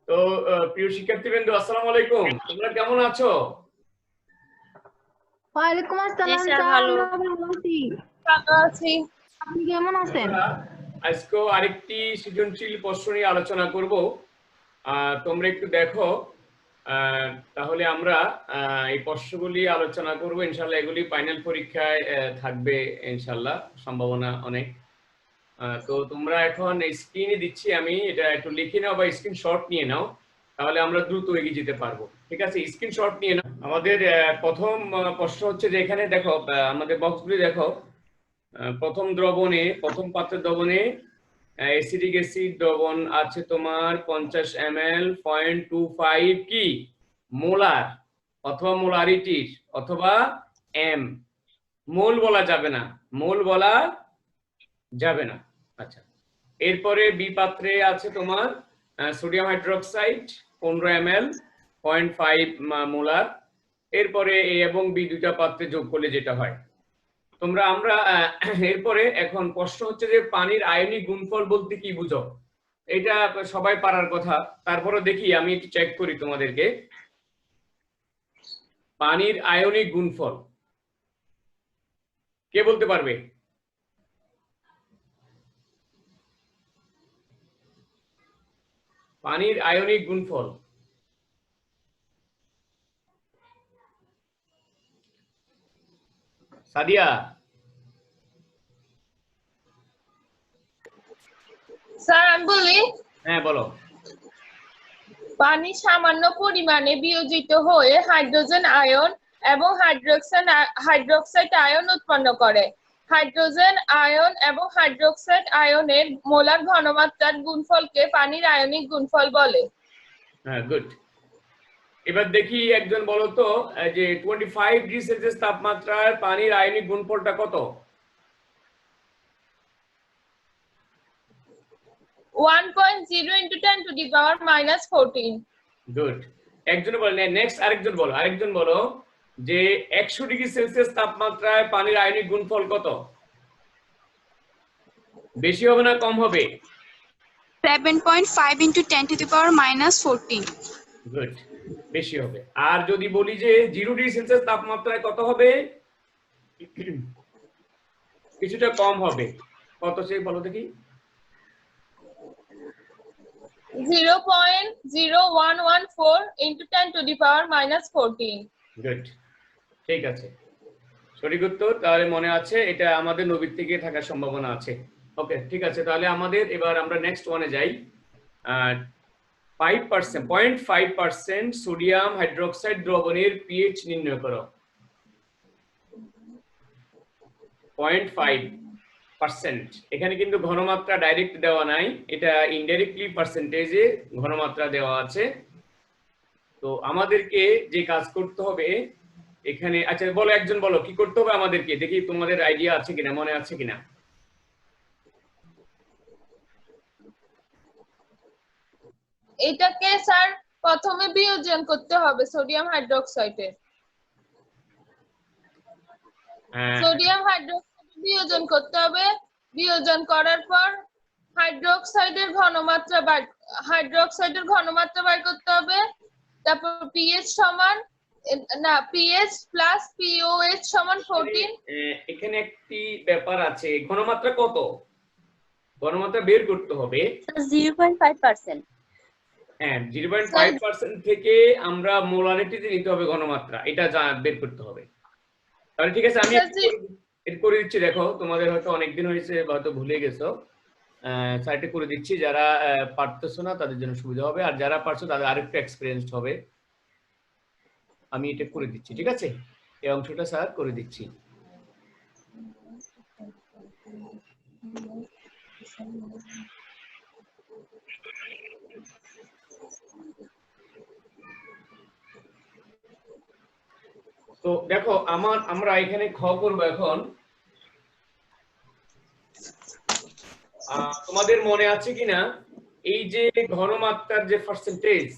তো প্রিয় শিক্ষার্থীবৃন্দ, আসসালামু আলাইকুম। তোমরা কেমন আছো? ওয়ালাইকুম আসসালাম স্যার, স্যার, ভালো। আমরা ভালো আছি। ভালো আছি। আপনি কেমন আছেন? আজকে আরেকটি সৃজনশীল প্রশ্ন নিয়ে আলোচনা করব। তোমরা একটু দেখো, তাহলে আমরা এই প্রশ্নগুলি আলোচনা করব ইনশাআল্লাহ। এগুলি ফাইনাল পরীক্ষায় থাকবে ইনশাআল্লাহ, সম্ভাবনা অনেক। তো তোমরা এখন স্ক্রিনে দিচ্ছি আমি, এটা একটু লিখে নাও বা স্ক্রিনশট নিয়ে নাও, তাহলে আমরা দ্রুত এগিয়ে যেতে পারবো। ঠিক আছে, স্ক্রিনশট নিয়ে নাও। আমাদের প্রথম প্রশ্ন হচ্ছে যে এখানে দেখো, আমাদের বক্সগুলি দেখো। প্রথম পাত্রের দ্রবণে অ্যাসিটিক অ্যাসিড দ্রবণ আছে তোমার 50 ml, 0.25 কি মোলার অথবা মোলারিটির অথবা এম। মোল বলা যাবে না, মোল বলা যাবে না। আচ্ছা, এরপরে বি পাত্রে আছে তোমার সোডিয়াম হাইড্রোক্সাইড 15 ml, 0.5 মোলার। এরপরে এ এবং বি দুইটা পাত্রে যোগ করলে যেটা হয় আমরা এরপরে এখন প্রশ্ন হচ্ছে যে পানির আয়নিক গুণফল বলতে কি বুঝো? এটা সবাই পারার কথা, তারপরে দেখি আমি একটু চেক করি তোমাদেরকে। পানির আয়নিক গুণফল কে বলতে পারবে? পানির আয়নিক গুণফল সাদিয়া? স্যার, আমি বলি। হ্যাঁ, বলো। পানি সামান্য পরিমাণে বিয়োজিত হয়ে হাইড্রোজেন আয়ন এবং হাইড্রোক্সাইড আয়ন উৎপন্ন করে। হাইড্রোজেন আয়ন এবং হাইড্রোক্সাইড আয়নের মোলার ঘনমাত্রার গুণফলকে পানির আয়নিক গুণফল বলে। হ্যাঁ, গুড। এবার দেখি একজন বলো তো, যে 25 ডিগ্রি সেলসিয়াস তাপমাত্রায় পানির আয়নিক গুণফলটা কত? 1.0 × 10⁻⁻14। গুড। একজন বলো, নেক্সট আরেকজন বলো যে 100 ডিগ্রি সেলসিয়াস তাপমাত্রায় পানির আয়নিক গুণফল কত? বেশি হবে না কম হবে? 7.5 × 10⁻⁻14। গুড, বেশি হবে। আর যদি বলি যে 0 ডিগ্রি সেলসিয়াস তাপমাত্রায় কত হবে? কিছুটা কম হবে। কত সেই বলো দেখি? 0.0114 × 10⁻⁻14। গুড, ঠিক আছে, সঠিক উত্তর। তাহলে মনে আছে, এটা আমাদের নবীর থেকে থাকার সম্ভাবনা আছে। ওকে, ঠিক আছে। তাহলে আমাদের এবার আমরা নেক্সট ওয়ানে যাই। 0.5% সোডিয়াম হাইড্রোক্সাইড দ্রবণের পিএইচ নির্ণয় করো। 0.5%। এখানে কিন্তু ঘনমাত্রা ডাইরেক্ট দেওয়া নাই, এটা ইনডাইরেক্টলি পার্সেন্টেজে ঘনমাত্রা দেওয়া আছে। তো আমাদেরকে যে কাজ করতে হবে এখানে, আচ্ছা বলো, একজন বলো কি করতে হবে আমাদেরকে, দেখি তোমাদের আইডিয়া আছে কিনা, মনে আছে কিনা। এটাকে স্যার প্রথমে বিয়োজন করতে হবে সোডিয়াম হাইড্রোক্সাইডে। সোডিয়াম হাইড্রোক্সাইড বিয়োজন করতে হবে। বিয়োজন করার পর হাইড্রোক্সাইডের ঘনমাত্রা বের করতে হবে। তারপর পিএইচ সমান পিএইচ প্লাস পিওএইচ সমান 14। এখানে একটি ব্যাপার আছে, ঘনমাত্রা কত? ঘনমাত্রা বের করতে হবে 0.5%। হ্যাঁ, 0.5% থেকে আমরা মোলারিটিতে নিতে হবে ঘনমাত্রা, এটা বের করতে হবে। তাহলে ঠিক আছে, আমি এটা করে দিচ্ছি। দেখো, তোমাদের হয়তো অনেকদিন হয়েছে, হয়তো ভুলে গেছো। সাইটে করে দিচ্ছি, যারা পারতেছো না তাদের জন্য সুবিধা হবে, আর যারা পারছো তাদের আরেকটু এক্সপেরিয়েন্সড হবে। আমি এটা করে দিচ্ছি, ঠিক আছে? এই অংশটা স্যার করে দিচ্ছি। তো দেখো, আমরা এখানে খ করব এখন। তোমাদের মনে আছে কিনা এই যে ঘনমাত্রার যে পার্সেন্টেজ,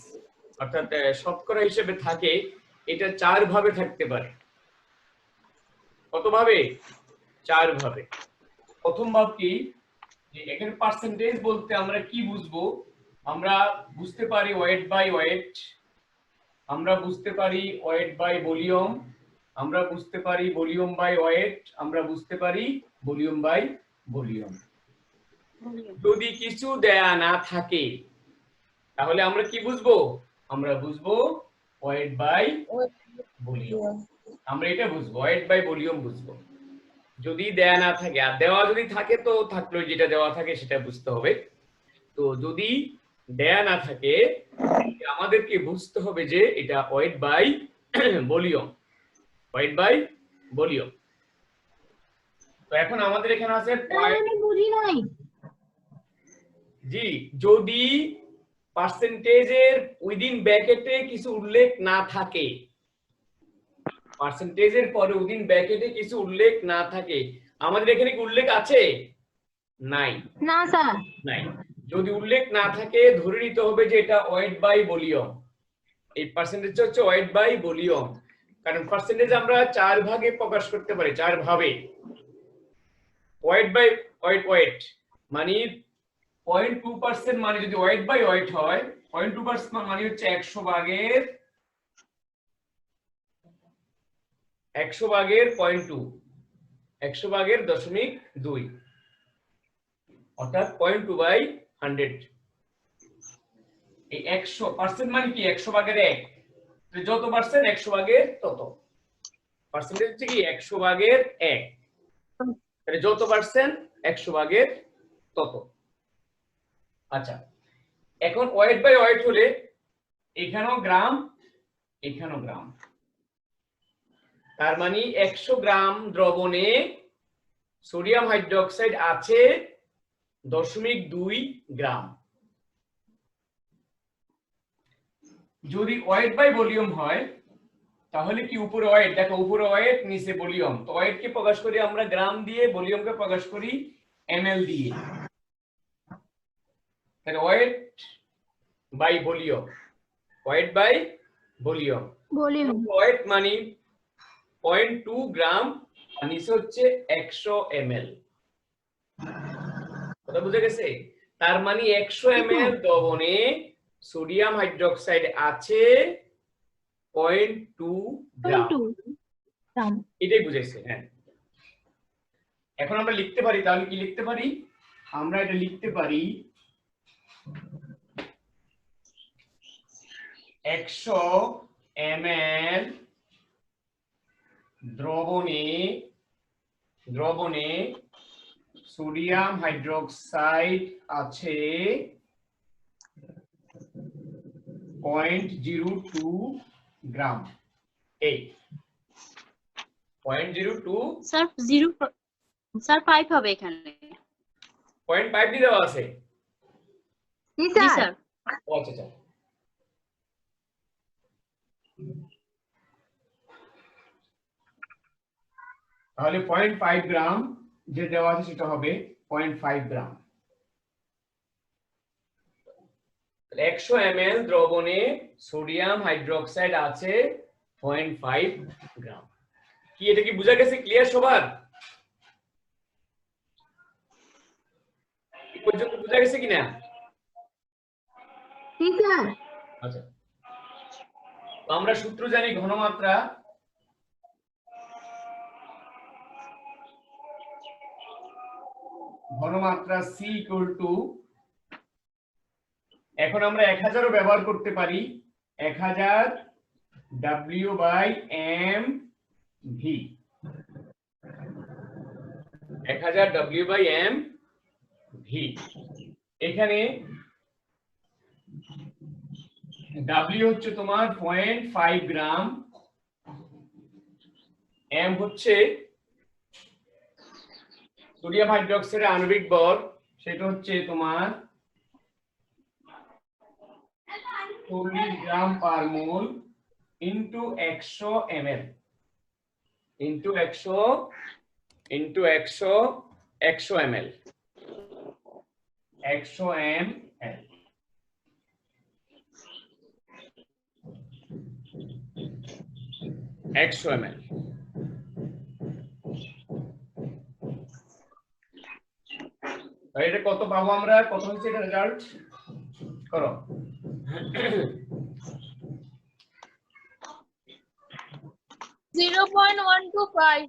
অর্থাৎ শতকরা হিসেবে থাকে, এটা 4 ভাবে থাকতে পারে। কত ভাবে? 4 ভাবে। প্রথম ভাব কি, যে এখানে পার্সেন্টেজ বলতে আমরা কি বুঝবো, আমরা বুঝতে পারি ওয়েট বাই ওয়েট, আমরা বুঝতে পারি ওয়েট বাই ভলিউম, আমরা বুঝতে পারি ভলিউম বাই ওয়েট, আমরা বুঝতে পারি ভলিউম বাই ভলিউম। যদি কিছু দেয়া না থাকে তাহলে আমরা কি বুঝবো? আমরা বুঝবো ওয়েট বাই ভলিউম। আমরা এটা বুঝবো, ওয়েট বাই ভলিউম বুঝবো যদি দেয়া না থাকে। আর দেওয়া যদি থাকে তো থাকলো, যেটা দেওয়া থাকে সেটা বুঝতে হবে। তো যদি দেয়া না থাকে আমাদেরকে বুঝতে হবে যে এটা weight by volume, weight by volume. তো এখন আমাদের এখানে আছে আমি বুঝি নাই। জি, যদি পার্সেন্টেজের উইদিন ব্র্যাকেটে কিছু উল্লেখ না থাকে, পার্সেন্টেজের পরে উইদিন ব্র্যাকেটে কিছু উল্লেখ না থাকে, আমাদের এখানে কি উল্লেখ আছে? নাই। না স্যার। নাই। যদি উল্লেখ না থাকে ধরে নিতে হবে যে এটা ওয়েট বাই ভলিউম। এই পার্সেন্টেজ হচ্ছে ওয়েট বাই ভলিউম, কারণ পার্সেন্টেজ আমরা 4 ভাগে প্রকাশ করতে পারি, 4 ভাবে। ওয়েট বাই ওয়েট, ওয়েট মানে 0.2% মানে যদি ওয়েট বাই ওয়েট হয়, 0.2% মানে হচ্ছে 100 ভাগের 0.2, 100 ভাগের 0.2, অর্থাৎ 0.2/100। এই 100% মানে কি? 100 ভাগের 1, যত পার্সেন্ট 100 ভাগের তত। পার্সেন্টেজ হচ্ছে কি 100 ভাগের 1, তাহলে যত পার্সেন্ট 100 ভাগের তত। আচ্ছা, এখন ওয়েট বাই ওয়েট হলে এখানেও গ্রাম, এখানেও গ্রাম, তার মানে 100 গ্রাম দ্রবণে সোডিয়াম হাইড্রোক্সাইড আছে 0.2 গ্রাম। যদি ওয়েট বাই ভলিউম হয় তাহলে কি উপরে ওয়েট, দেখো উপরে ওয়েট নিচে ভলিউম, তো ওয়েট কে প্রকাশ করি আমরা গ্রাম দিয়ে, ভলিউম কে প্রকাশ করি এমএল দিয়ে। তাহলে weight by volume, weight by volume. Volume. Weight মানে 0.2 গ্রাম আর নিচে হচ্ছে 100 ml। কথা বুঝে গেছে? তার মানে 100 ml দ্রবণে সোডিয়াম হাইড্রোক্সাইড আছে 0.2 গ্রাম। এটাই বুঝাইছে। হ্যাঁ, এখন আমরা লিখতে পারি, তাহলে কি লিখতে পারি? আমরা এটা লিখতে পারি 100 ml দ্রবণে সোডিয়াম হাইড্রোক্সাইড আছে 0.02 গ্রাম। এই 0.02 স্যার 5 হবে এখানে। 0.5 দিয়ে দেওয়া আছে। জি জি স্যার। স্যার। ও আচ্ছা আচ্ছা, তাহলে 0.5 গ্রাম যে দেওয়া আছে সেটা হবে 0.5 গ্রাম। 100 ml দ্রবণে সোডিয়াম হাইড্রোক্সাইড আছে 0.5 গ্রাম। কি এটা কি বোঝা গেছে? ক্লিয়ার সবার? এই পর্যন্ত বোঝা গেছে কিনা? জি স্যার। আচ্ছা, তো আমরা সূত্র জানি ঘনমাত্রা, ঘনমাত্রা C = এখন আমরা 1000 ও ব্যবহার করতে পারি, 1000 W/mv, 1000 W/mv। এখানে W হচ্ছে তোমার 0.5 গ্রাম, m হচ্ছে সোডিয়াম হাইড্রোক্সাইডের আণবিক ভর, সেটা হচ্ছে তোমার 40 gram per mole into 100 ml into 100 into 100 ml 100 ml। এটা কত পাবো আমরা? কত হচ্ছে এটা রেজাল্ট? করো। 0.125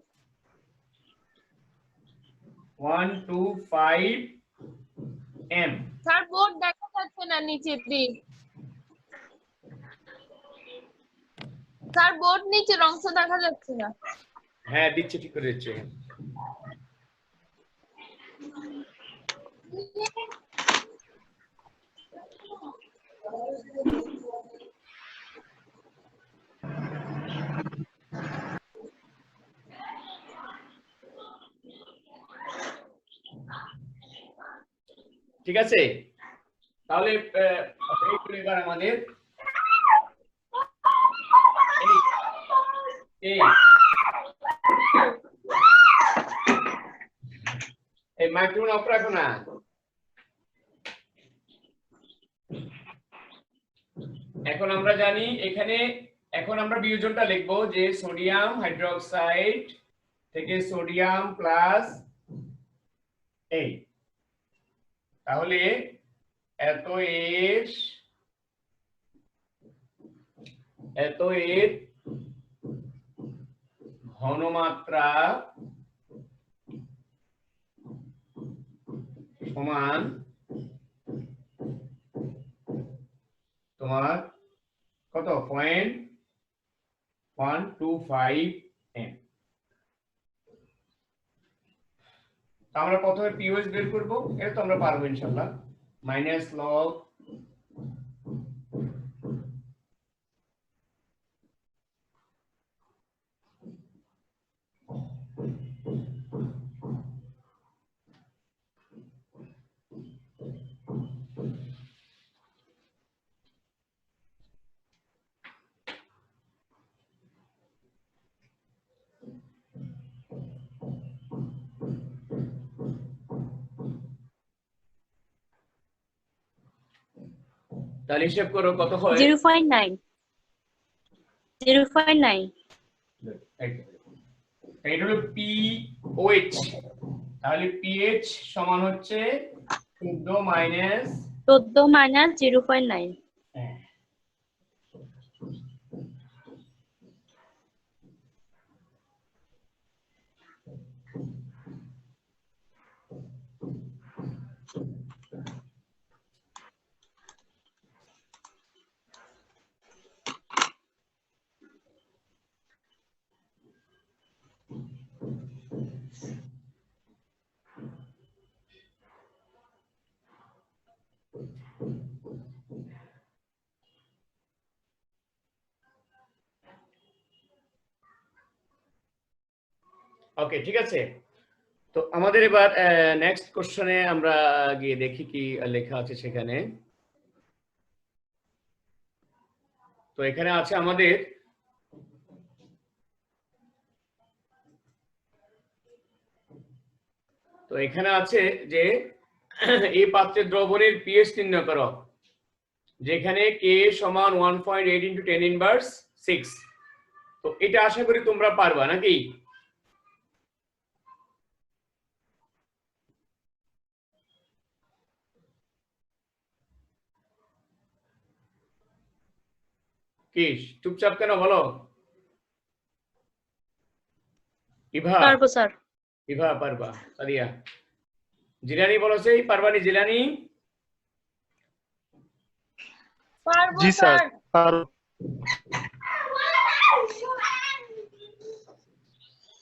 125 m। স্যার বোর্ড দেখা যাচ্ছে না নিচে প্লিজ। স্যার বোর্ড নিচের অংশ দেখা যাচ্ছে না। হ্যাঁ দিচ্ছি, ঠিক করে দিচ্ছি। ঠিক আছে, তাহলে এবার আমাদের এই মাইক্রোফোন অফ রাখো না। এখন আমরা জানি এখানে, এখন আমরা বিয়োজনটা লিখবো যে সোডিয়াম হাইড্রোক্সাইড থেকে সোডিয়াম প্লাস এই, তাহলে এত এর ঘনমাত্রা সমান তোমার কত 0.125 m। আমরা প্রথমে পিওএইচ বের করব, এটা তো আমরা পারবো ইনশাআল্লাহ। মাইনাস লগ তাহলে হিসাব করো কত হয়। 0.9 এটা হলো পিওএইচ, তাহলে পিএইচ সমান হচ্ছে 14 মাইনাস 0.9। ওকে ঠিক আছে। তো আমাদের এবার নেক্সট কোশ্চেনে আমরা গিয়ে দেখি কি লেখা আছে সেখানে। তো এখানে আছে আমাদের যে এই পাত্রের দ্রবণের পিএইচ নির্ণয় করো, যেখানে কে সমান 1.8 × 10⁻⁶। তো এটা আশা করি তোমরা পারবা নাকি? কি চুপচাপ কেন বলো? পারবো স্যার। ইভা পারবা, সাদিয়া, জিলানি বলো সেই পারবানি, জিলানি পারবো জি স্যার, স্যার। পারবো।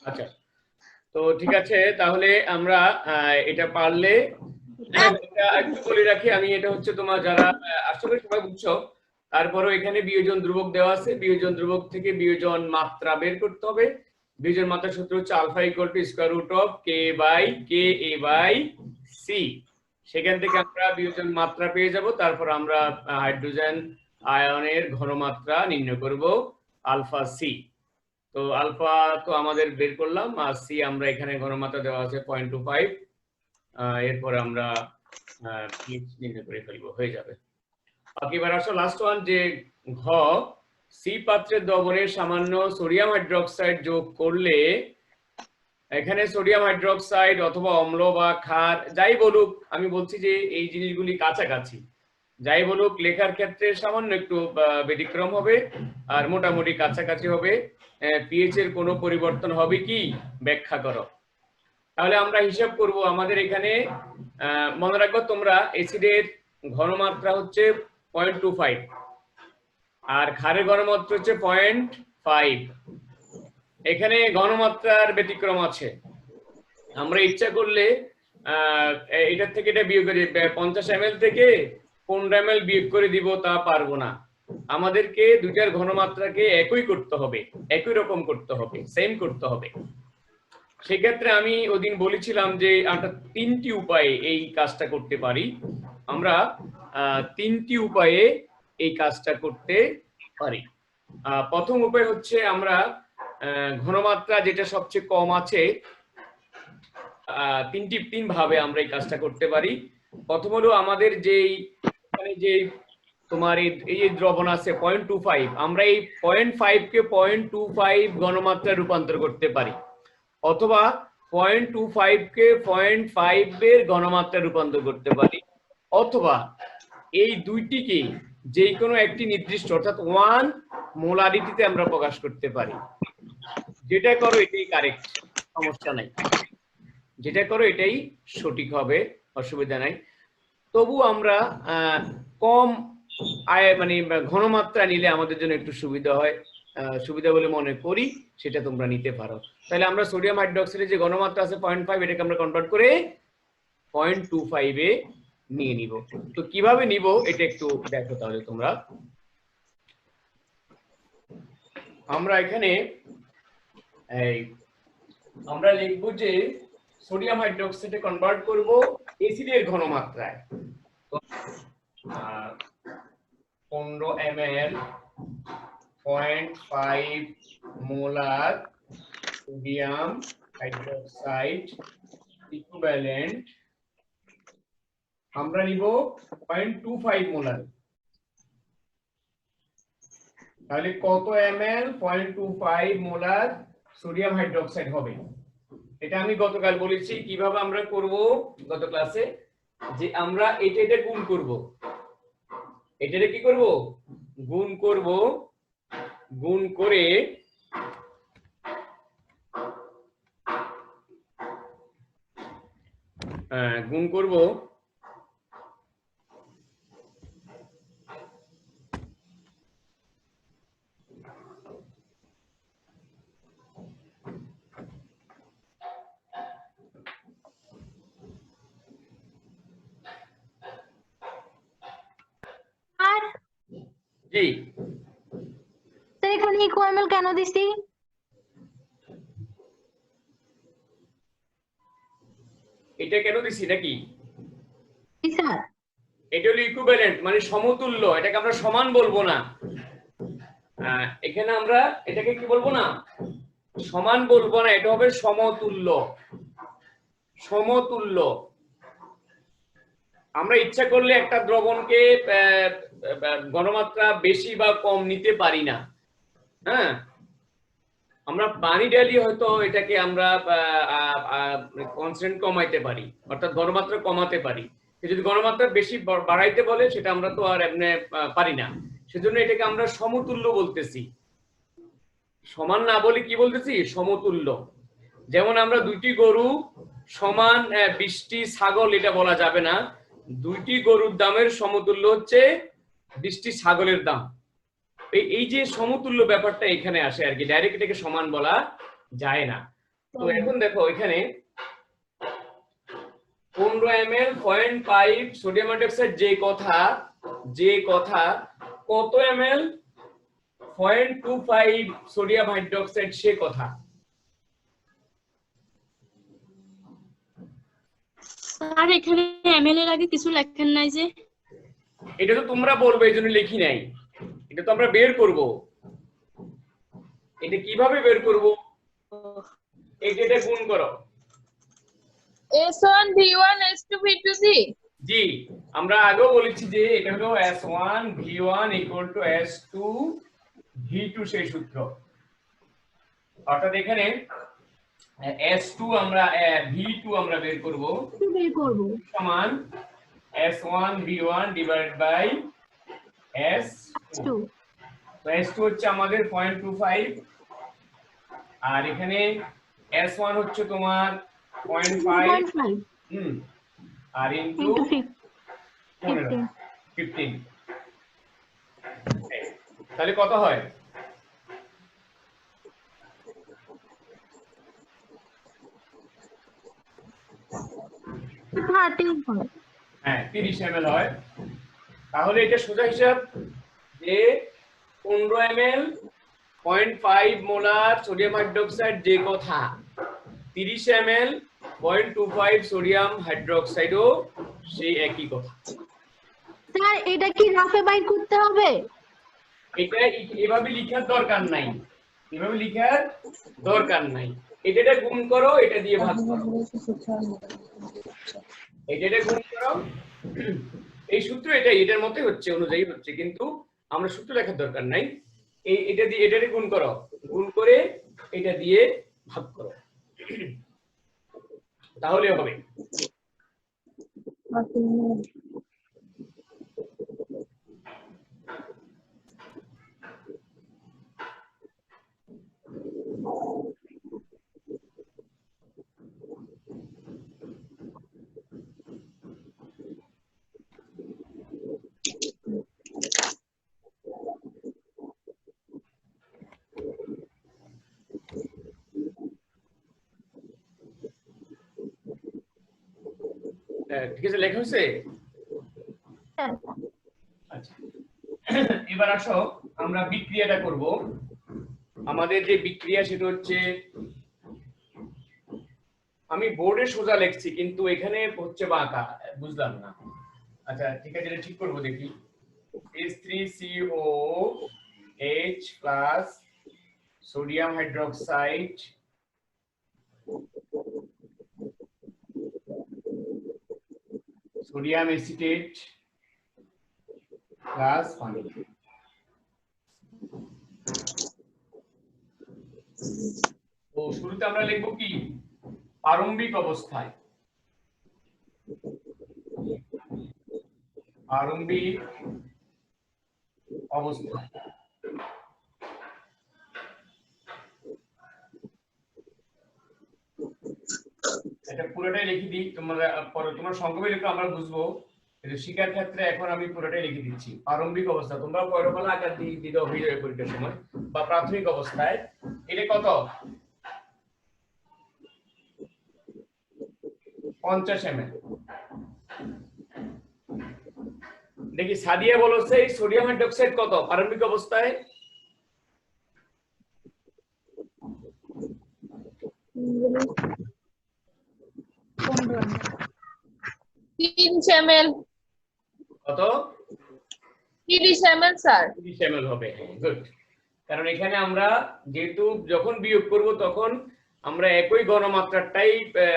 আচ্ছা, তো ঠিক আছে, তাহলে আমরা এটা পারলে এটা একটু বলে রাখি আমি, এটা হচ্ছে তোমার যারা আশা করি সবাই বুঝছো। তারপরেও এখানে বিয়োজন ধ্রুবক দেওয়া আছে, বিয়োজন ধ্রুবক থেকে বিয়োজন মাত্রা বের করতে হবে। বিয়োজন মাত্রা সূত্র হচ্ছে alpha equal to square root of K by K A by C. সেখান থেকে আমরা বিয়োজন মাত্রা পেয়ে যাব, তারপর আমরা হাইড্রোজেন আয়নের ঘনমাত্রা নির্ণয় করব আলফা সি। তো আলফা তো আমাদের বের করলাম, আর সি আমরা এখানে ঘনমাত্রা দেওয়া আছে 0.25। এরপর আমরা পিএইচ নির্ণয় করে ফেলবো, হয়ে যাবে। এবার আসো লাস্ট ওয়ান, যে ঘ সি পাত্রের দ্রবণে সামান্য সোডিয়াম হাইড্রোক্সাইড যোগ করলে, এখানে সোডিয়াম হাইড্রোক্সাইড অথবা অম্ল বা ক্ষার যাই বলুক, আমি বলছি যে এই জিনিসগুলি কাছাকাছি, যাই বলুক লেখার ক্ষেত্রে সামান্য একটু ব্যতিক্রম হবে আর মোটামুটি কাছাকাছি হবে। পিএইচ এর কোনো পরিবর্তন হবে কি ব্যাখ্যা করো। তাহলে আমরা হিসাব করব আমাদের এখানে মনে রাখবো তোমরা অ্যাসিডের ঘনমাত্রা হচ্ছে 0.25 আর ক্ষারের ঘনমাত্রা হচ্ছে 0.5। এখানে ঘনমাত্রার ব্যতিক্রম আছে। আমরা ইচ্ছা করলে এটার থেকে এটা বিয়োগ করে 50 ml থেকে 15 ml বিয়োগ করে দিব, তা পারবো না। আমাদেরকে দুইটার ঘনমাত্রাকে একই করতে হবে, একই রকম করতে হবে, সেম করতে হবে। সেক্ষেত্রে আমি ওদিন বলেছিলাম যে আমরা তিনটি উপায়ে এই কাজটা করতে পারি। আমরা তিনটি উপায়ে এই কাজটা করতে পারি। প্রথম উপায় হচ্ছে আমরা ঘনমাত্রা যেটা সবচেয়ে কম আছে তিন ভাবে আমরা এই কাজটা করতে পারি। প্রথম হলো আমাদের যেই যে তোমার এই দ্রবণ আছে 0.25, আমরা এই 0.5 কে 0.25 ঘনমাত্রা রূপান্তর করতে পারি, অথবা 0.25 কে 0.5 এর ঘনমাত্রা রূপান্তর করতে পারি, অথবা এই দুইটিকে যে কোনো একটি নির্দিষ্ট অর্থাৎ 1 মোলারিটিতে আমরা প্রকাশ করতে পারি। যেটা করো এটাই কারেক্ট, সমস্যা নাই, যেটা করো এটাই সঠিক হবে, অসুবিধা নাই। তবু আমরা কম মানে ঘনমাত্রা নিলে আমাদের জন্য একটু সুবিধা হয়, সুবিধা বলে মনে করি, সেটা তোমরা নিতে পারো। তাহলে আমরা সোডিয়াম হাইড্রোক্সাইডের যে ঘনমাত্রা আছে 0.5, এটাকে আমরা কনভার্ট করে 0.25 এ নিয়ে নিব। তো কিভাবে নিব এটা একটু দেখো তাহলে তোমরা। আমরা এখানে আমরা লিখব যে সোডিয়াম হাইড্রোক্সাইডে কনভার্ট করব অ্যাসিডের ঘনমাত্রায়। 15 ml 0.5 molar sodium hydroxide equivalent আমরা নিব 0.25 মোলার। তাহলে কত ml 0.25 মোলার সোডিয়াম হাইড্রোক্সাইড হবে? এটা আমি গতকাল বলেছি কিভাবে আমরা করব গত ক্লাসে, যে আমরা এটা গুণ করব। এটারে কি করব? গুণ করব। গুণ করে গুণ করব জি এখানে ইকুয়াল কেন দিছি? এটা কেন দিছি নাকি? স্যার এটা হলো ইকুইভ্যালেন্ট মানে সমতুল্য, এটাকে আমরা সমান বলবো না। এখানে আমরা এটাকে কি বলবো না, সমান বলবো না, এটা হবে সমতুল্য। সমতুল্য। আমরা ইচ্ছা করলে একটা দ্রবণকে ঘনমাত্রা বেশি বা কম নিতে পারি না। হ্যাঁ, আমরা পানি ঢালি হয়তো এটাকে আমরা কনস্ট্যান্ট কমাইতে পারি, অর্থাৎ ঘনমাত্রা কমাতে পারি। যদি ঘনমাত্রা বেশি বাড়াইতে বলে সেটা আমরা তো আর এমনি পারি না, সেজন্য এটাকে আমরা সমতুল্য বলতেছি। সমান না বলে কি বলতেছি? সমতুল্য। যেমন আমরা দুইটি গরু সমান 20টি ছাগল এটা বলা যাবে না, দুইটি গরুর দামের সমতুল্য হচ্ছে 20টি ছাগলের দাম। এই যে সমতুল্য ব্যাপারটা এখানে আসে আর কি, ডাইরেক্ট এটাকে সমান বলা যায় না। তো এখন দেখো এখানে 15 ml 0.5 সোডিয়াম হাইড্রোক্সাইড যে কথা কত ml 0.25 সোডিয়াম হাইড্রোক্সাইড সে কথা। স্যার এখানে এমএল এর আগে কিছু লেখেন নাই যে? এটা তো তোমরা বলবে এই জন্য লিখি নাই, এটা তো আমরা বের করব। এটা কিভাবে বের করব? এটা গুণ করো S1 V1 S2 V2 জি, আমরা আগেও বলেছি যে এটা হলো S1 V1 = S2 V2 সেই সূত্র। অর্থাৎ এখানে S2 আমরা V2 আমরা বের করব সমান S1 B1 divided by S2 2 তো S2 হচ্ছে আমাদের 0.25 আর এখানে S1 হচ্ছে তোমার 0.5 2.5 আর ইনটু into 15 15 তাহলে কত হয়? হ্যাঁ 30 ml হয়। তাহলে এটা সোজা হিসাব যে 15 ml 0.5 মোলার সোডিয়াম হাইড্রোক্সাইড যে কথা 30 ml 0.25 সোডিয়াম হাইড্রোক্সাইডও সেই একই কথা। স্যার এটা কি রাফে বাইর করতে হবে? এটা এভাবে লেখার দরকার নাই, এভাবে লেখার দরকার নাই। এটা গুণ করো, এটা দিয়ে ভাগ করো, এটা গুণ করো, এই সূত্র এটার মতই হচ্ছে, অনুযায়ী হচ্ছে, কিন্তু আমরা সূত্র লেখার দরকার নাই। এটা দিয়ে এটারে গুণ করো, গুণ করে এটা দিয়ে ভাগ করো, তাহলে হবে। ঠিক আছে, লেখা হয়েছে? আচ্ছা, এবার আসো আমরা বিক্রিয়াটা করব। আমাদের যে বিক্রিয়া সেটা হচ্ছে, আমি বোর্ডে সোজা লিখছি কিন্তু এখানে হচ্ছে বাঁকা, বুঝলাম না। আচ্ছা ঠিক আছে, এটা ঠিক করব, দেখি। H3COH plus sodium hydroxide sodium acetate plus পানি। তো শুরুতে আমরা লিখব কি, প্রারম্ভিক অবস্থায়, প্রারম্ভিক অবস্থায় এটা পুরোটাই লিখে দিই, তোমরা পরে তোমরা সংক্ষেপে লিখো, আমরা বুঝবো। এটা শিক্ষার ক্ষেত্রে এখন আমি পুরোটাই লিখে দিচ্ছি। প্রারম্ভিক অবস্থা তোমরা পরীক্ষা আকার দিতে হয়ে যাবে পরীক্ষার সময়, বা প্রাথমিক অবস্থায়। এটা কত? 50 ml। দেখি সাদিয়া বলো, সেই সোডিয়াম হাইড্রোক্সাইড কত প্রারম্ভিক অবস্থায়? 30 ml। কত? 30 ml স্যার। 30 ml হবে, গুড। কারণ এখানে আমরা যেহেতু যখন বিয়োগ করব তখন আমরা একই ঘনমাত্রাটাই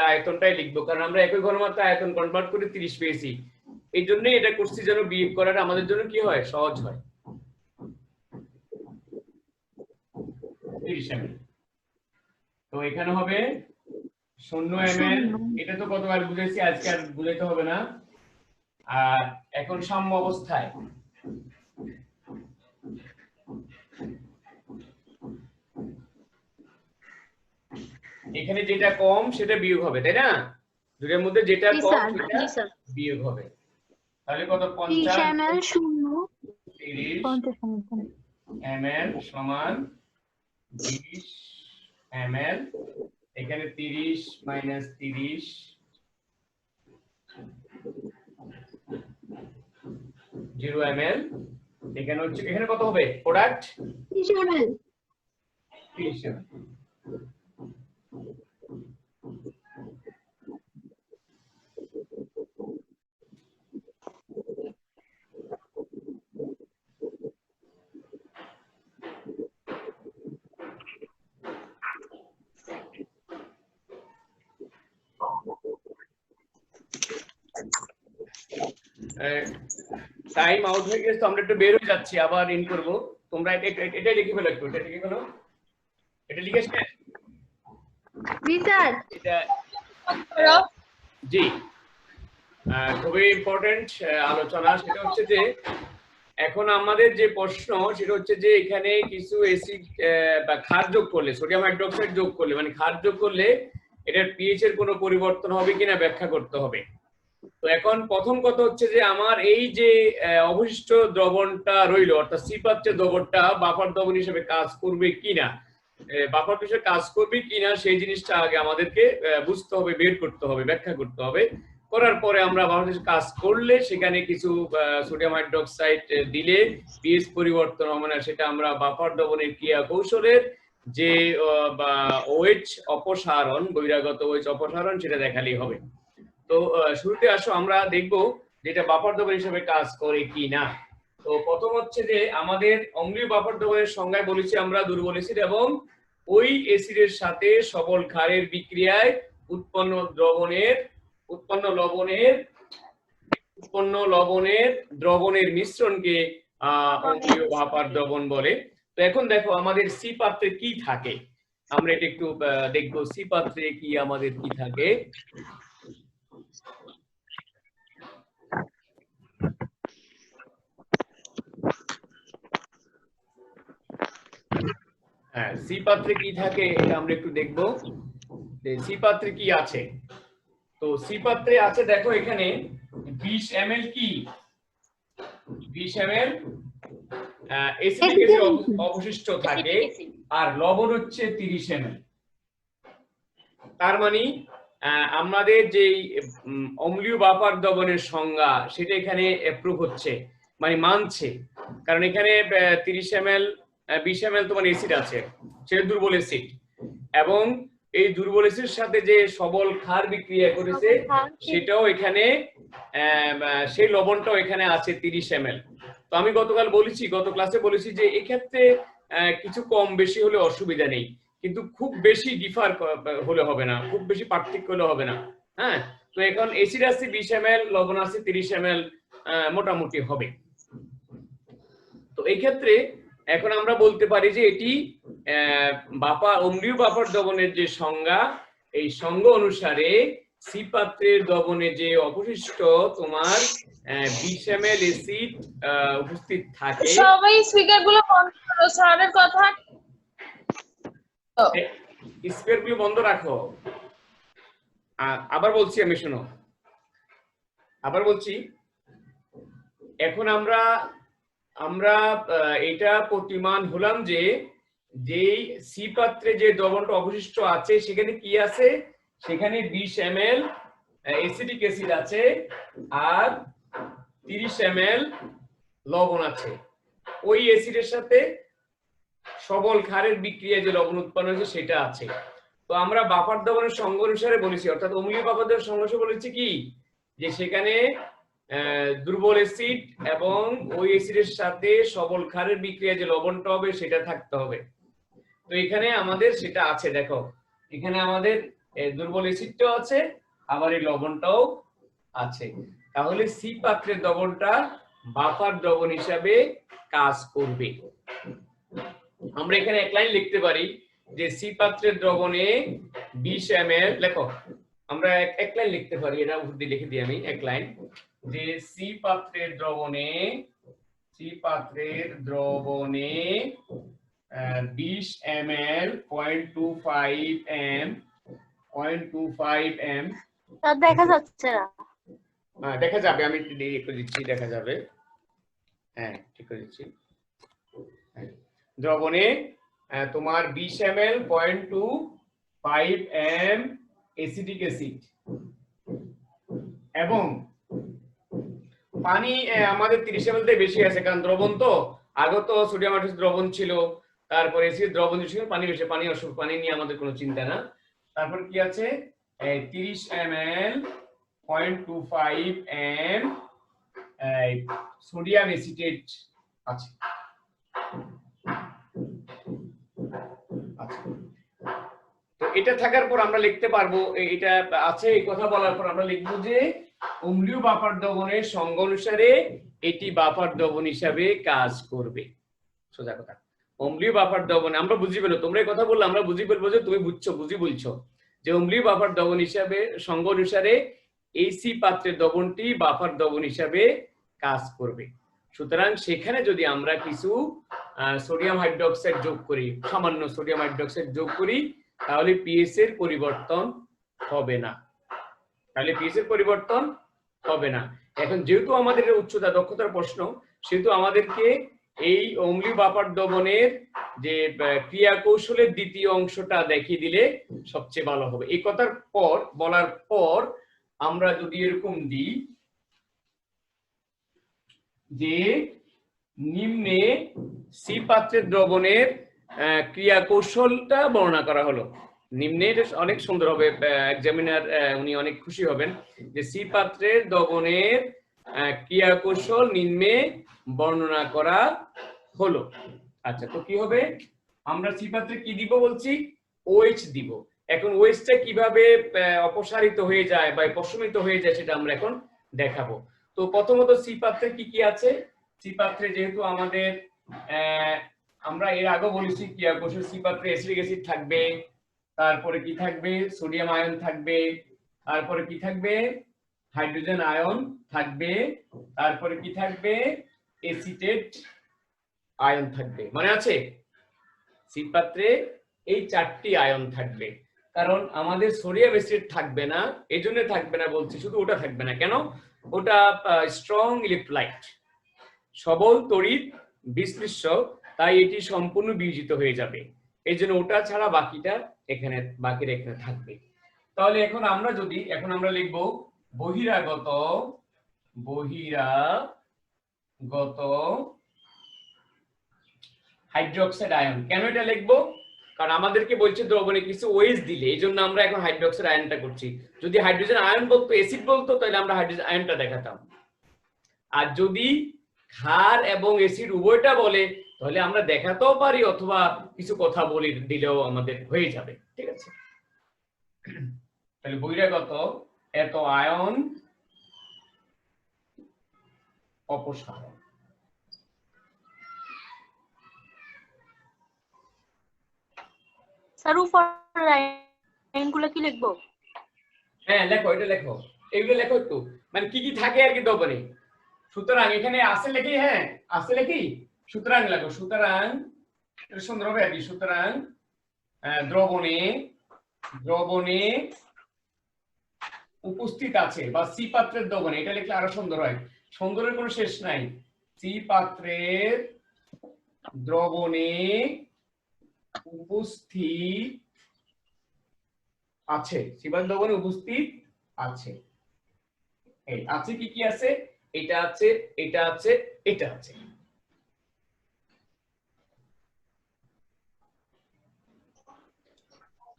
আয়তনটাই লিখবো, কারণ আমরা একই ঘনমাত্রা আয়তন কনভার্ট করে 30 পেয়েছি। এই জন্যই এটা করছি, যেন বিয়োগ করাটা আমাদের জন্য কি হয়, সহজ হয়। 30 ml। তো এখানে হবে 0 ml। এটা তো কতবার বুঝাইছি, আজকে আর বুঝাইতে হবে না। আর এখন সাম্য অবস্থায় এখানে যেটা কম সেটা বিয়োগ হবে, তাই না? দুটোর মধ্যে যেটা কম সেটা বিয়োগ হবে। তাহলে কত? 50 ml 30 ml সমান 20 ml। এখানে 30 মাইনাস 30 0 ml। এখানে হচ্ছে, এখানে কত হবে product? 30 ml। 30 ml। Time out হয়ে গেছে, তো আমরা একটু বের হয়ে যাচ্ছি, আবার ইন করব। তোমরা এটা লিখে ফেলো, একটু এটা লিখে ফেলো। এটা লিখে শেষ? জি স্যার। এটা করো। জি খুবই ইম্পর্টেন্ট আলোচনা। সেটা হচ্ছে যে এখন আমাদের যে প্রশ্ন সেটা হচ্ছে যে এখানে কিছু অ্যাসিড বা ক্ষার যোগ করলে, সোডিয়াম হাইড্রোক্সাইড যোগ করলে মানে ক্ষার যোগ করলে এটার পিএইচ এর কোনো পরিবর্তন হবে কিনা ব্যাখ্যা করতে হবে। তো এখন প্রথম কথা হচ্ছে যে আমার এই যে অবশিষ্ট দ্রবণটা রইলো অর্থাৎ সি পাত্রের দ্রবণটা বাফার দ্রবণ হিসেবে কাজ করবে কিনা, বাফার হিসেবে কাজ করবে কিনা সেই জিনিসটা আগে আমাদেরকে বুঝতে হবে, বের করতে হবে, ব্যাখ্যা করতে হবে। করার পরে আমরা বাফার হিসেবে কাজ করলে সেখানে কিছু সোডিয়াম হাইড্রোক্সাইড দিলে পিএইচ পরিবর্তন হবে না, সেটা আমরা বাফার দ্রবণের ক্রিয়া কৌশলের যে OH অপসারণ, বহিরাগত OH অপসারণ সেটা দেখালেই হবে। তো শুরুতে আসো আমরা দেখব যেটা বাফার দ্রবণ হিসেবে কাজ করে কি না। তো প্রথম হচ্ছে যে আমাদের অম্লীয় বাফার দ্রবণের সংজ্ঞায় বলেছি আমরা দুর্বল অ্যাসিড এবং ওই অ্যাসিডের সাথে সবল ক্ষারের বিক্রিয়ায় উৎপন্ন দ্রবণের মিশ্রণকে অম্লীয় বাফার দ্রবণ বলে। তো এখন দেখো আমাদের সি পাত্রে কি থাকে, আমরা এটা একটু দেখবো সি পাত্রে কি আমাদের কি থাকে। হ্যাঁ, সি পাত্রে কি থাকে এটা আমরা একটু দেখবো যে সি পাত্রে কি আছে। তো সি পাত্রে আছে দেখো এখানে 20 ml কি 20 ml অ্যাসিটিক অ্যাসিড অবশিষ্ট থাকে আর লবণ হচ্ছে 30 ml। তার মানে আমাদের যে অম্লীয় বাফার দ্রবণের সংজ্ঞা সেটা এখানে অ্যাপ্রুভ হচ্ছে, মানে মানছে, কারণ এখানে 30 ml 20 ml তোমার অ্যাসিড আছে, সেটা দুর্বল অ্যাসিড, এবং এই দুর্বল অ্যাসিডের সাথে যে সবল ক্ষার বিক্রিয়া করেছে সেটাও এখানে সেই লবণটাও এখানে আছে 30 ml। তো আমি গত ক্লাসে বলেছি যে এক্ষেত্রে কিছু কম বেশি হলে অসুবিধা নেই, কিন্তু খুব বেশি ডিফার হলে হবে না, খুব বেশি পার্থক্য হলে হবে না। হ্যাঁ, তো এখন অ্যাসিড আছে 20 ml, লবণ আছে 30 ml, মোটামুটি হবে। তো এই ক্ষেত্রে এখন আমরা বলতে পারি যে এটি অম্লীয় বাফার দ্রবণের যে সংজ্ঞা, এই সংজ্ঞা অনুসারে সি পাত্রের দ্রবণে যে অবশিষ্ট তোমার 20 ml অ্যাসিড উপস্থিত থাকে। সবাই স্পিকারগুলো বন্ধ করো, স্যারের কথা স্পিকারগুলো বন্ধ রাখো। আবার বলছি, আমি শোনো, আবার বলছি। এখন আমরা এটা প্রতিমান হলাম যে যেই সি পাত্রে যে দ্রবণটা অবশিষ্ট আছে সেখানে কি আছে, সেখানে 20 ml অ্যাসিটিক অ্যাসিড আছে আর 30 ml লবণ আছে। ওই অ্যাসিডের সাথে সবল ক্ষারের বিক্রিয়ায় যে লবণ উৎপন্ন হয়েছে সেটা আছে। তো আমরা বাফার দ্রবণের সংজ্ঞা অনুসারে বলেছি, অর্থাৎ অম্লীয় বাফার দ্রবণের সংজ্ঞা অনুসারে বলেছি কি যে সেখানে দুর্বল অ্যাসিড এবং ওই অ্যাসিডের সাথে সবল ক্ষারের বিক্রিয়া যে লবণটা হবে সেটা থাকতে হবে। তো এখানে আমাদের সেটা আছে, দেখো এখানে আমাদের দুর্বল অ্যাসিডটাও আছে আবার এই লবণটাও আছে। তাহলে সি পাত্রের দ্রবণটা বাফার দ্রবণ হিসাবে কাজ করবে। আমরা এখানে এক লাইন লিখতে পারি যে সি পাত্রের দ্রবণে 20 ml, লেখো আমরা এক লাইন লিখতে পারি, এটা উপর দিয়ে লিখে দিই আমি এক লাইন, যে সি পাত্রের দ্রবণে 20 ml 0.25 m দেখা যাচ্ছে না। দেখা যাবে, আমি একটু দিচ্ছি, দেখা যাবে। হ্যাঁ, ঠিক করে দিচ্ছি। দ্রবণে তোমার 20 ml 0.25 m অ্যাসিটিক অ্যাসিড এবং পানি আমাদের 30 ml থেকে বেশি আছে, কারণ দ্রবণ তো আগে তো সোডিয়াম হাইড্রোক্সাইড দ্রবণ ছিল, তারপরে অ্যাসিড দ্রবণ ছিল, পানি বেশি, পানি নিয়ে আমাদের কোনো চিন্তা না। তারপর কি আছে 30 ml 0.25 m সোডিয়াম অ্যাসিটেট আছে। তো এটা থাকার পর আমরা লিখতে পারবো, এটা আছে এই কথা বলার পর আমরা লিখবো যে অম্লীয় বাফার দ্রবণের সংজ্ঞা অনুসারে এটি বাফার দ্রবণ হিসাবে কাজ করবে। সোজা কথা, অম্লীয় বাফার দ্রবণ আমরা বুঝি পেলো, তোমরা এই কথা বললে আমরা বুঝি ফেলবো যে তুমি বুঝি বলছো যে অম্লীয় বাফার দ্রবণ হিসাবে সংজ্ঞা অনুসারে এই সি পাত্রের দ্রবণটি বাফার দ্রবণ হিসাবে কাজ করবে। সুতরাং সেখানে যদি আমরা কিছু সোডিয়াম হাইড্রোক্সাইড যোগ করি, সামান্য সোডিয়াম হাইড্রোক্সাইড যোগ করি, তাহলে পিএইচ এর পরিবর্তন হবে না, এখন যেহেতু আমাদের উচ্চতা দক্ষতার প্রশ্ন, সেহেতু আমাদেরকে এই অম্লীয় বাফার দ্রবণের যে ক্রিয়া কৌশলের দ্বিতীয় অংশটা দেখিয়ে দিলে সবচেয়ে ভালো হবে। এই কথার পর বলার পর আমরা যদি এরকম দিই যে নিম্নে সি পাত্রের দ্রবণের ক্রিয়া কৌশলটা বর্ণনা করা হলো, নিম্নে অনেক সুন্দর হবে, এক্সামিনার উনি অনেক খুশি হবেন যে সি পাত্রের দ্রবণের ক্রিয়া কৌশল নিম্নে বর্ণনা করা হলো। আচ্ছা, তো কি হবে, আমরা সি পাত্রে কি দিব বলছি, OH দিব। এখন OH-টা কিভাবে অপসারিত হয়ে যায় বা প্রশমিত হয়ে যায় সেটা আমরা এখন দেখাবো। তো প্রথমত সি পাত্রে কি কি আছে, সি পাত্রে যেহেতু আমাদের আমরা এর আগে বলেছি ক্রিয়া কৌশল, সি পাত্রে অ্যাসিটিক অ্যাসিড থাকবে, তারপরে কি থাকবে, সোডিয়াম আয়ন থাকবে, তারপরে কি থাকবে, হাইড্রোজেন আয়ন থাকবে, তারপরে কি থাকবে, এসিটেট আয়ন থাকবে। মানে আছে সি পাত্রে এই 4টি আয়ন থাকবে। কারণ আমাদের সোডিয়াম অ্যাসিড থাকবে না, এজন্য থাকবে না বলছি, শুধু ওটা থাকবে না কেন, ওটা স্ট্রং ইলেক্ট্রোলাইট, সবল তড়িৎ বিশ্লেষ্য, তাই এটি সম্পূর্ণ বিয়োজিত হয়ে যাবে, এই জন্য ওটা ছাড়া বাকিটা এখানে থাকবে। তাহলে এখন আমরা লিখব বহিরাগত হাইড্রোক্সাইড আয়ন। কেন এটা লিখবো, কারণ আমাদেরকে বলছে দ্রবণে কিছু OH দিলে, এই জন্য আমরা এখন হাইড্রোক্সাইড আয়নটা করছি। যদি হাইড্রোজেন আয়ন বলতো, অ্যাসিড বলতো, তাহলে আমরা হাইড্রোজেন আয়নটা দেখাতাম। আর যদি ক্ষার এবং অ্যাসিড উভয়টা বলে, তাহলে আমরা দেখাতেও পারি অথবা কিছু কথা বলে দিলেও আমাদের হয়ে যাবে। ঠিক আছে, তাহলে বহিরাগত এত আয়ন অপসারণ। স্যার উপর লাইনগুলো কি লিখবো? হ্যাঁ লেখো, এটা লেখো, এগুলো লেখো একটু, মানে কি কি থাকে আর কি দ্রবণে। সুতরাং এখানে আছে লেখি, হ্যাঁ আছে লেখি, সুতরাং লেখো, সুতরাং সুন্দর হবে আর কি। সুতরাং দ্রবণে উপস্থিত আছে, বা সি পাত্রের দ্রবণে, এটা লিখলে আরো সুন্দর হয়, সুন্দরের কোনো শেষ নাই। সি পাত্রের দ্রবণে উপস্থিত আছে, সি পাত্রের দ্রবণে উপস্থিত আছে, এই আছে কি কি আছে, এটা আছে, এটা আছে, এটা আছে।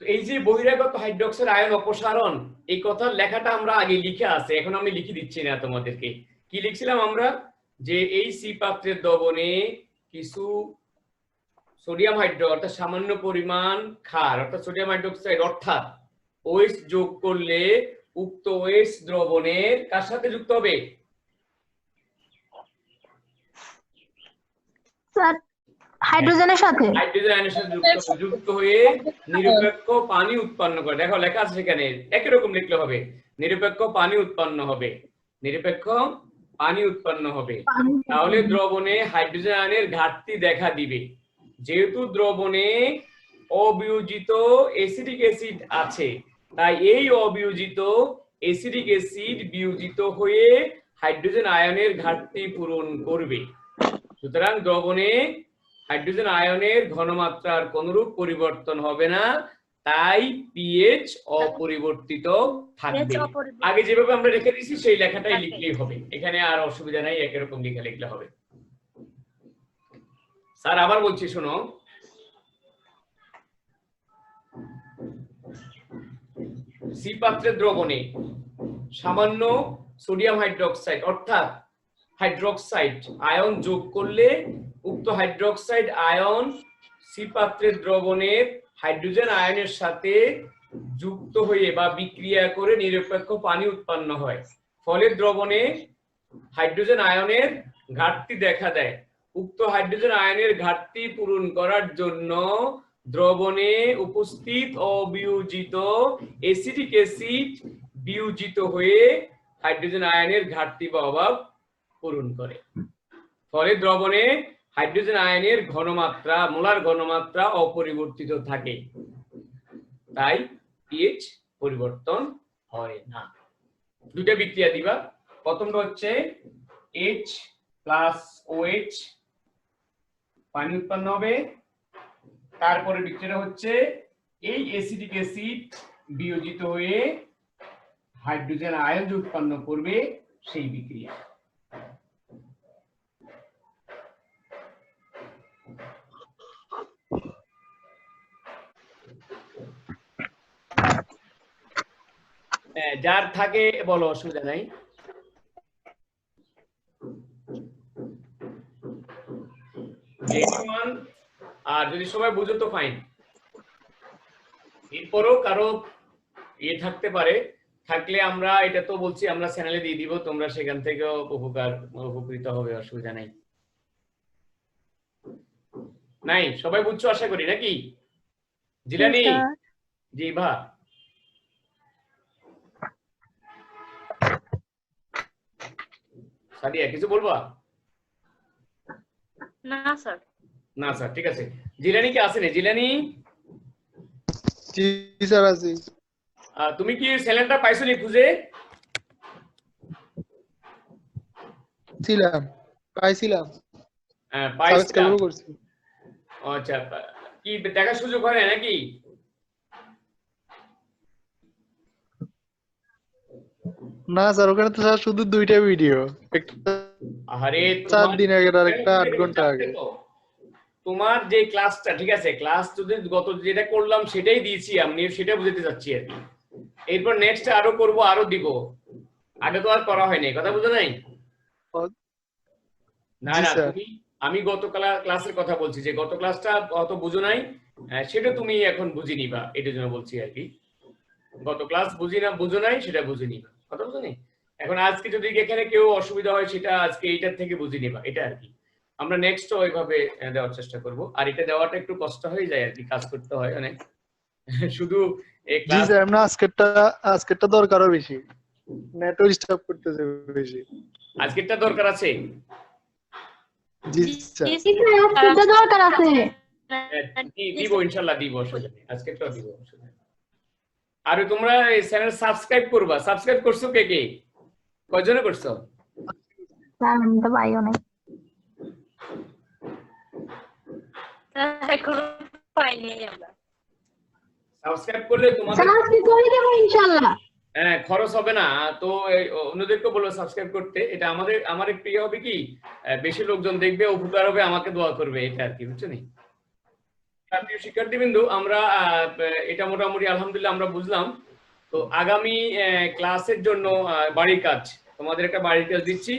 এই যে বহিরাগত হাইড্রোক্সাইড আয়ন অপসারণ, এই কথার লেখাটা আমরা আগে লিখে আছে, এখন আমি লিখে দিচ্ছি না তোমাদেরকে। কি লিখছিলাম আমরা, যে এই সি পাত্রের দ্রবণে কিছু সোডিয়াম অর্থাৎ সামান্য পরিমাণ ক্ষার অর্থাৎ সোডিয়াম হাইড্রোক্সাইড অর্থাৎ OH যোগ করলে উক্ত OH দ্রবণের কার সাথে যুক্ত হবে, স্যার হাইড্রোজেনের সাথে যুক্ত হয়ে নিরপেক্ষ পানি উৎপন্ন করে। দেখো লেখা আছে সেখানে, একই রকম লিখলে হবে, নিরপেক্ষ পানি উৎপন্ন হবে, তাহলে দ্রবণে হাইড্রোজেন আয়নের ঘাটতি দেখা দিবে। যেহেতু দ্রবণে অবিয়োজিত অ্যাসিটিক অ্যাসিড আছে, তাই এই অবিয়োজিত অ্যাসিটিক অ্যাসিড বিয়োজিত হয়ে হাইড্রোজেন আয়নের ঘাটতি পূরণ করবে। সুতরাং দ্রবণে হাইড্রোজেন আয়নের ঘনমাত্রার কোনরূপ পরিবর্তন হবে না, তাই পিএইচ অপরিবর্তিত থাকবে। আগে যেভাবে আমরা রেখে দিয়েছি সেই লেখাটাই লিখলেই হবে, এখানে আর অসুবিধা নাই, একই রকম লেখা লিখলে হবে। স্যার আবার বলছি শোনো, সি পাত্রের দ্রবণে সামান্য সোডিয়াম হাইড্রোক্সাইড অর্থাৎ হাইড্রোক্সাইড আয়ন যোগ করলে উক্ত হাইড্রোক্সাইড আয়ন সি পাত্রের দ্রবণের হাইড্রোজেন আয়নের সাথে যুক্ত হয়ে বা বিক্রিয়া করে নিরপেক্ষ পানি উৎপন্ন হয়। ফলে দ্রবণে হাইড্রোজেন আয়নের ঘাটতি দেখা দেয়। উক্ত হাইড্রোজেন আয়নের ঘাটতি পূরণ করার জন্য দ্রবণে উপস্থিত অবিয়োজিত অ্যাসিটিক অ্যাসিড বিয়োজিত হয়ে হাইড্রোজেন আয়নের ঘাটতি বা অভাব পূরণ করে। ফলে দ্রবণে হাইড্রোজেন আয়নের ঘনমাত্রা মোলার ঘনমাত্রা অপরিবর্তিত থাকে, তাই পিএইচ পরিবর্তন হয় না। দুইটা বিক্রিয়া দিবা, প্রথমটা হচ্ছে H+OH পানি উৎপন্ন হবে, তারপরে বিক্রিয়া হচ্ছে এই অ্যাসিটিক অ্যাসিড বিয়োজিত হয়ে হাইড্রোজেন আয়ন যে উৎপন্ন করবে সেই বিক্রিয়া। যার থাকে বলো, অসুবিধা নাই। আর যদি সবাই বুঝো তো ফাইন, এরপরও কারো থাকতে পারে, থাকলে আমরা এটা তো বলছি আমরা চ্যানেলে দিয়ে দিব, তোমরা সেখান থেকেও উপকৃত হবে, অসুবিধা নাই। নাই সবাই বুঝছো আশা করি, নাকি জিলানি? জি ভা, সাদিয়া কিছু বলবা? না স্যার। না স্যার, ঠিক আছে। জিলানি কি আসেনি? জিলানি জি স্যার আছি। তুমি কি চ্যানেলটা পাইছো নি খুঁজে? পাইছিলাম। হ্যাঁ পাইছিলাম। সাবস্ক্রাইব করছি। আচ্ছা, কি দেখার সুযোগ হয় না নাকি? না স্যার, ওখানে তো স্যার শুধু দুইটা ভিডিও, একটা আরে 4 দিন আগে আর একটা 8 ঘন্টা আগে। তোমার যে ক্লাসটা, ঠিক আছে, ক্লাস যদি গত যেটা করলাম সেটাই দিয়েছি আমি, সেটা বুঝাতে চাচ্ছি আর কি। এরপর নেক্সট আরো করব, আরো দিব, আগে তো আর করা হয়নি, কথা বুঝো নাই? না না, তুমি আমি গত ক্লাসের কথা বলছি, যে গত ক্লাসটা অত বুঝো নাই, সেটা তুমি এখন বুঝে নিবা, এটার জন্য বলছি আর কি। গত ক্লাস বুঝো নাই, সেটা বুঝে নিবা, কথা বুঝো নাই? এখন আজকে যদি এখানে কেউ অসুবিধা হয়, সেটা আজকে এইটার থেকে বুঝে নিবা, এটা আর কি। আমরা নেক্সট ওইভাবে দেওয়ার চেষ্টা করব। আর এটা দেওয়াটা একটু কষ্ট হয়ে যায় আর কি, কাজ করতে হয় অনেক, শুধু এই জি ক্লাস। স্যার, আমরা আজকেরটা দরকারও বেশি, নেটও ডিস্টার্ব করতেছে বেশি। আজকেরটা দরকার আছে। জি স্যার, আজকেরটা দরকার আছে। দিব ইনশাআল্লাহ, দিব, অসুবিধা নেই, আজকেরটাও দিব, অসুবিধা নেই। আর তোমরা এই চ্যানেল সাবস্ক্রাইব করবা। সাবস্ক্রাইব করছো কে কে? কয়জনে করছো? স্যার আমি তো পাইও নাই। এখনো পাইনি আমরা। সাবস্ক্রাইব করলে তোমাদের স্যার আজকে করে দেব ইনশাআল্লাহ। হ্যাঁ, খরচ হবে না তো। অন্যদেরকে বলো সাবস্ক্রাইব করতে। এটা আমার একটু ইয়ে হবে কি, বেশি লোকজন দেখবে, উপকার হবে, আমাকে দোয়া করবে, এটা আর কি, বুঝছো নি? প্রিয় শিক্ষার্থীবৃন্দ, আমরা এটা মোটামুটি আলহামদুলিল্লাহ আমরা বুঝলাম। তো আগামী ক্লাসের জন্য বাড়ির কাজ, তোমাদের একটা বাড়ির কাজ দিচ্ছি,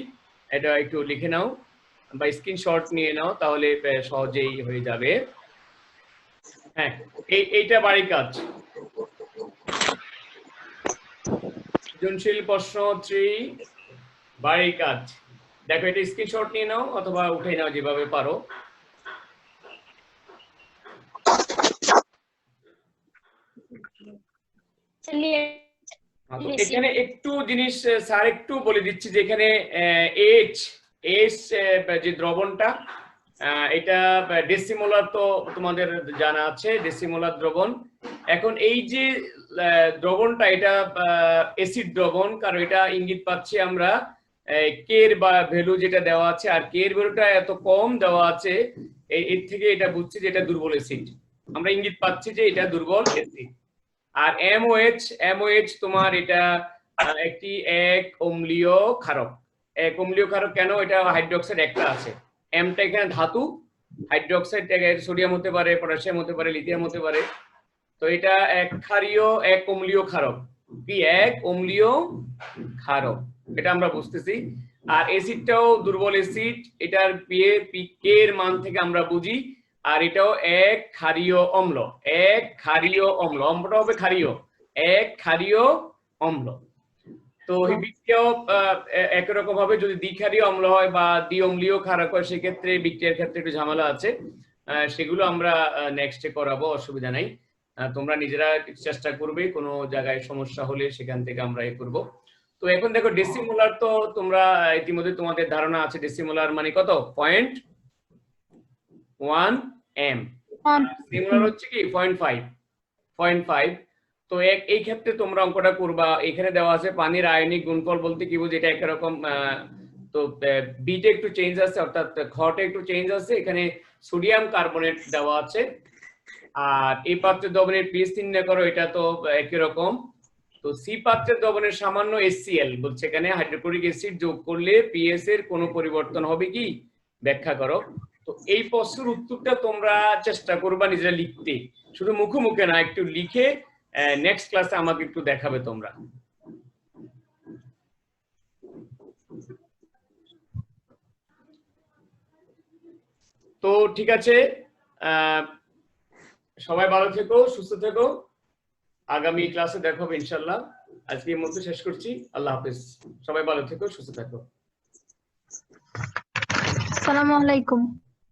এটা একটু লিখে নাও বা স্ক্রিনশট নিয়ে নাও, তাহলে সহজেই হয়ে যাবে। হ্যাঁ, এইটা বাড়ির কাজ, সৃজনশীল প্রশ্ন 3 বাড়ির কাজ। দেখো, এটা স্ক্রিনশট নিয়ে নাও অথবা উঠে নাও, যেভাবে পারো। এখানে একটু জিনিস স্যার একটু বলে দিচ্ছি, যে এখানে এইচ যে দ্রবণটা, এটা ডেসিমোলার, তো তোমাদের জানা আছে ডেসিমোলার দ্রবণ। এখন এই যে দ্রবণটা, এটা অ্যাসিড দ্রবণ, কারণ এটা ইঙ্গিত পাচ্ছি আমরা কে এর বা ভ্যালু যেটা দেওয়া আছে, আর কে এর ভ্যালুটা এত কম দেওয়া আছে, এর থেকে এটা বুঝছি যে এটা দুর্বল অ্যাসিড। আমরা ইঙ্গিত পাচ্ছি যে এটা দুর্বল অ্যাসিড। আর এমওএইচ তোমার এটা একটি এক অম্লীয় ক্ষারক। এক অম্লীয় ক্ষারক কেন? এটা হাইড্রোক্সাইড একটা আছে, এমটা এখানে ধাতু, হাইড্রোক্সাইড সোডিয়াম হতে পারে, পটাশিয়াম হতে পারে, লিথিয়াম হতে পারে। তো এটা এক ক্ষারীয় এক অম্লীয় ক্ষারক, কি এক অম্লীয় ক্ষারক, এটা আমরা বুঝতেছি। আর অ্যাসিডটাও দুর্বল অ্যাসিড, এটার কে এর মান থেকে আমরা বুঝি। আর এটাও এক ক্ষারীয় অম্ল, এক ক্ষারীয় অম্ল, অম্লটা হবে ক্ষারীয়, এক ক্ষারীয় অম্ল। তো এই বিক্রিয়াও একই রকম ভাবে যদি দ্বিক্ষারীয় অম্ল হয় বা দ্বি অম্লীয় ক্ষারক হয়, সেক্ষেত্রে বিক্রিয়ার ক্ষেত্রে একটু ঝামেলা আছে। সেগুলো আমরা নেক্সটে করাবো, অসুবিধা নাই। তোমরা নিজেরা চেষ্টা করবে, কোনো জায়গায় সমস্যা হলে সেখান থেকে আমরা করব। তো এখন দেখো ডেসিমোলার তো তোমরা ইতিমধ্যে তোমাদের ধারণা আছে, ডেসিমোলার মানে কত? 0.1 m। সিমোলার হচ্ছে কি 0.5। তো এই ক্ষেত্রে তোমরা অঙ্কটা করবা, এখানে দেওয়া আছে পানির আয়নিক গুণফল বলতে কি বুঝি, এটা একরকম। তো বিটা একটু চেঞ্জ আছে, অর্থাৎ খটা একটু চেঞ্জ আছে, এখানে সোডিয়াম কার্বনেট দেওয়া আছে। আর এই পাত্রের দ্রবণের পিএইচ নির্ণয় করো, এটা তো একই রকম। তো সি পাত্রের দ্রবণের সামান্য HCl বলছে, এখানে হাইড্রোক্লোরিক অ্যাসিড যোগ করলে পিএইচ এর কোনো পরিবর্তন হবে কি, ব্যাখ্যা করো। তো এই প্রশ্নের উত্তরটা তোমরা চেষ্টা করবা নিজেরা লিখতে, শুধু মুখে মুখে না, একটু লিখে নেক্সট ক্লাসে আমাকে একটু দেখাবে তোমরা। তো ঠিক আছে, সবাই ভালো থেকো, সুস্থ থেকো, আগামী ক্লাসে দেখা হবে ইনশাআল্লাহ। আজকে এই মধ্যে শেষ করছি, আল্লাহ হাফেজ, সবাই ভালো থেকো, সুস্থ থেকো। আসসালামু আলাইকুম।